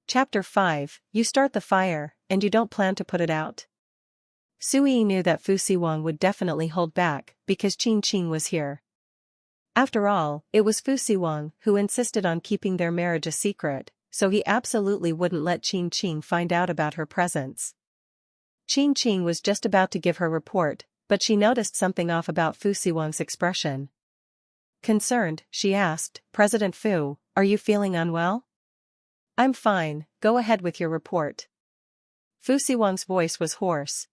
Chapter 5, You start the fire, and you don't plan to put it out. Xu Yiyi knew that Siwang would definitely hold back, because Qing was here. After all, it was Siwang who insisted on keeping their marriage a secret, so he absolutely wouldn't let Qing find out about her presence. Qing was just about to give her report, but she noticed something off about Siwang's expression. Concerned, she asked, President Fu, are you feeling unwell? I'm fine, go ahead with your report. Siwang's voice was hoarse.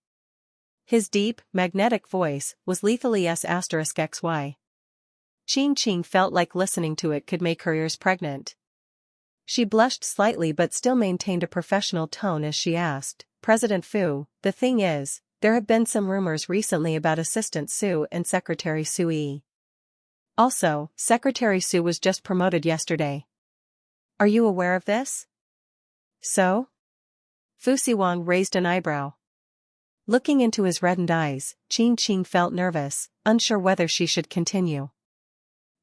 His deep, magnetic voice was lethally S**XY. Qing felt like listening to it could make her ears pregnant. She blushed slightly but still maintained a professional tone as she asked, President Fu, the thing is, there have been some rumors recently about Assistant Xu and Secretary Xu Yiyi. Also, Secretary Xu was just promoted yesterday. Are you aware of this? So? Siwang raised an eyebrow. Looking into his reddened eyes, Qing felt nervous, unsure whether she should continue.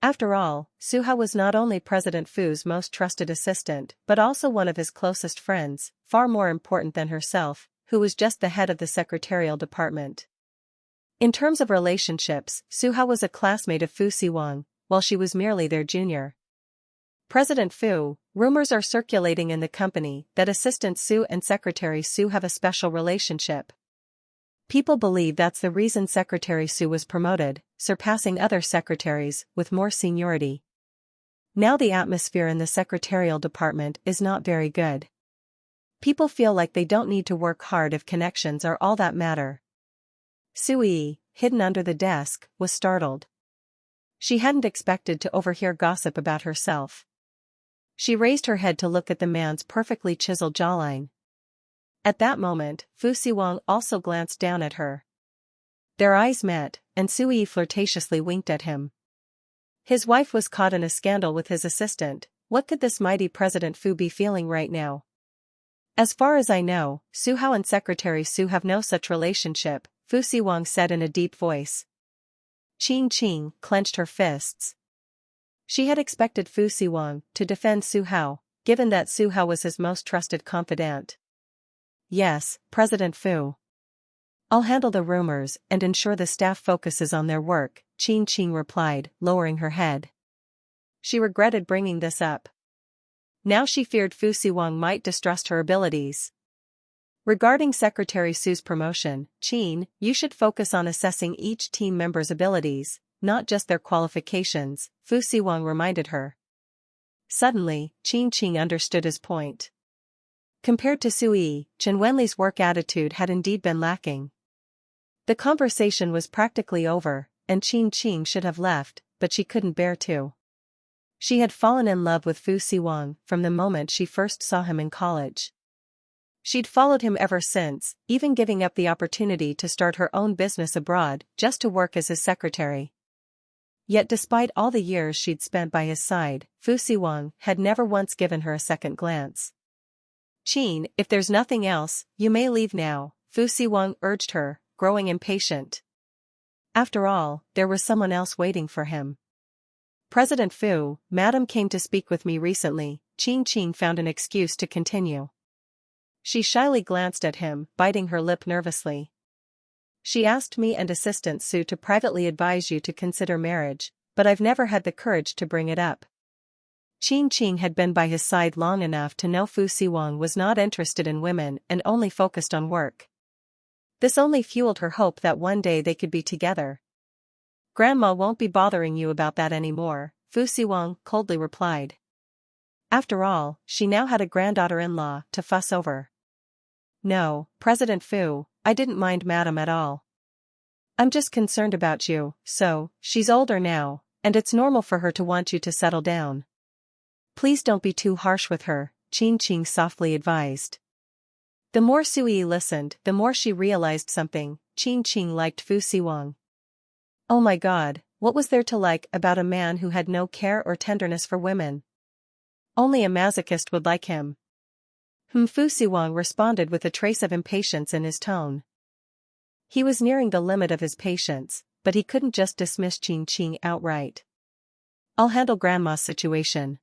After all, Xu Hao was not only President Fu's most trusted assistant but also one of his closest friends, far more important than herself, who was just the head of the secretarial department. In terms of relationships, Xu Hao was a classmate of Siwang, while she was merely their junior. President Fu, rumors are circulating in the company that Assistant Xu and Secretary Xu have a special relationship. People believe that's the reason Secretary Xu was promoted, surpassing other secretaries with more seniority. Now the atmosphere in the secretarial department is not very good. People feel like they don't need to work hard if connections are all that matter. Xu Yiyi, hidden under the desk, was startled. She hadn't expected to overhear gossip about herself. She raised her head to look at the man's perfectly chiseled jawline. At that moment, Siwang also glanced down at her. Their eyes met, and Xu Yiyi flirtatiously winked at him. His wife was caught in a scandal with his assistant. What could this mighty President Fu be feeling right now? As far as I know, Xu Hao and Secretary Xu have no such relationship, Siwang said in a deep voice. Qing clenched her fists. She had expected Siwang to defend Xu Hao, given that Xu Hao was his most trusted confidant. Yes, President Fu. I'll handle the rumors and ensure the staff focuses on their work, Qing replied, lowering her head. She regretted bringing this up. Now she feared Siwang might distrust her abilities. Regarding Secretary Xu's promotion, Qing, you should focus on assessing each team member's abilities, not just their qualifications, Siwang reminded her. Suddenly, Qing understood his point. Compared to Xu Yiyi, Chen Wenli's work attitude had indeed been lacking. The conversation was practically over, and Qing should have left, but she couldn't bear to. She had fallen in love with Siwang from the moment she first saw him in college. She'd followed him ever since, even giving up the opportunity to start her own business abroad just to work as his secretary. Yet despite all the years she'd spent by his side, Siwang had never once given her a second glance. Qing, if there's nothing else, you may leave now, Siwang urged her, growing impatient. After all, there was someone else waiting for him. President Fu, Madam came to speak with me recently, Qing found an excuse to continue. She shyly glanced at him, biting her lip nervously. She asked me and Assistant Xu to privately advise you to consider marriage, but I've never had the courage to bring it up. Qing had been by his side long enough to know Siwang was not interested in women and only focused on work. This only fueled her hope that one day they could be together. Grandma won't be bothering you about that anymore, Siwang coldly replied. After all, she now had a granddaughter-in-law to fuss over. No, President Fu, I didn't mind Madam at all. I'm just concerned about you, so, she's older now, and it's normal for her to want you to settle down. Please don't be too harsh with her, Qing softly advised. The more Xu Yiyi listened, the more she realized something. Qing liked Siwang. Oh my God, what was there to like about a man who had no care or tenderness for women? Only a masochist would like him. Siwang responded with a trace of impatience in his tone. He was nearing the limit of his patience, but he couldn't just dismiss Qing outright. I'll handle Grandma's situation.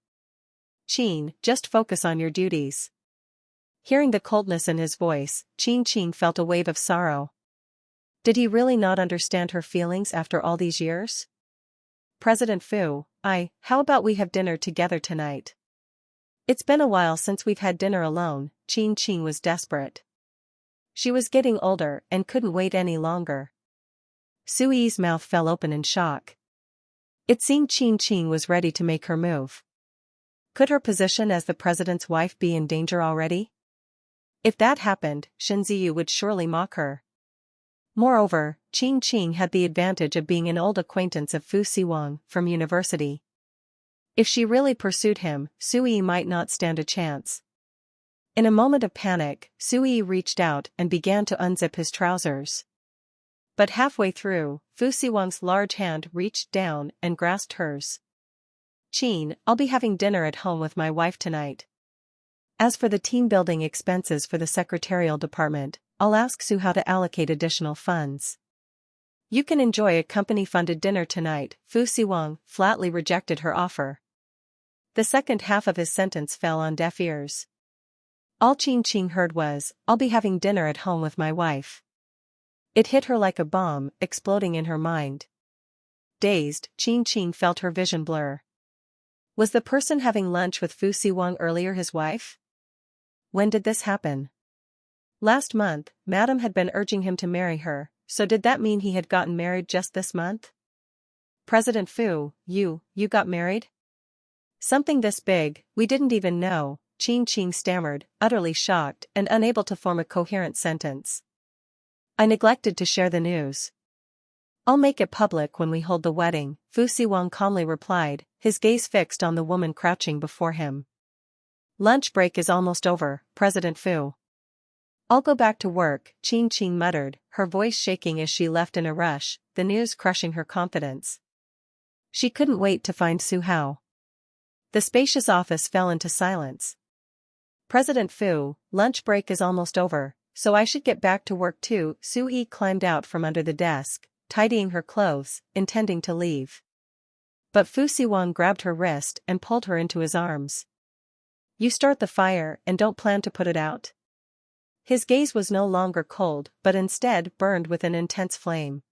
Qing, just focus on your duties. Hearing the coldness in his voice, Qing felt a wave of sorrow. Did he really not understand her feelings after all these years? President Fu, how about we have dinner together tonight? It's been a while since we've had dinner alone. Qing was desperate. She was getting older and couldn't wait any longer. Xu Yiyi's mouth fell open in shock. It seemed Qing was ready to make her move. Could her position as the president's wife be in danger already? If that happened, Xu Yiyi would surely mock her. Moreover, Qing had the advantage of being an old acquaintance of Siwang from university. If she really pursued him, Xu Yiyi might not stand a chance. In a moment of panic, Xu Yiyi reached out and began to unzip his trousers. But halfway through, Siwang's large hand reached down and grasped hers. "Qing, I'll be having dinner at home with my wife tonight. As for the team-building expenses for the secretarial department, I'll ask Xu how to allocate additional funds. You can enjoy a company-funded dinner tonight." Siwang flatly rejected her offer. The second half of his sentence fell on deaf ears. All Qing heard was, "I'll be having dinner at home with my wife." It hit her like a bomb, exploding in her mind. Dazed, Qing felt her vision blur. Was the person having lunch with Siwang earlier his wife? When did this happen? Last month, Madame had been urging him to marry her, so did that mean he had gotten married just this month? President Fu, you got married? Something this big, we didn't even know, Qing stammered, utterly shocked and unable to form a coherent sentence. I neglected to share the news. I'll make it public when we hold the wedding, Siwang calmly replied, his gaze fixed on the woman crouching before him. Lunch break is almost over, President Fu. I'll go back to work, Qing muttered, her voice shaking as she left in a rush, the news crushing her confidence. She couldn't wait to find Xu Hao. The spacious office fell into silence. President Fu, lunch break is almost over, so I should get back to work too. Xu Yiyi climbed out from under the desk, tidying her clothes, intending to leave. But Siwang grabbed her wrist and pulled her into his arms. You start the fire and don't plan to put it out? His gaze was no longer cold but instead burned with an intense flame.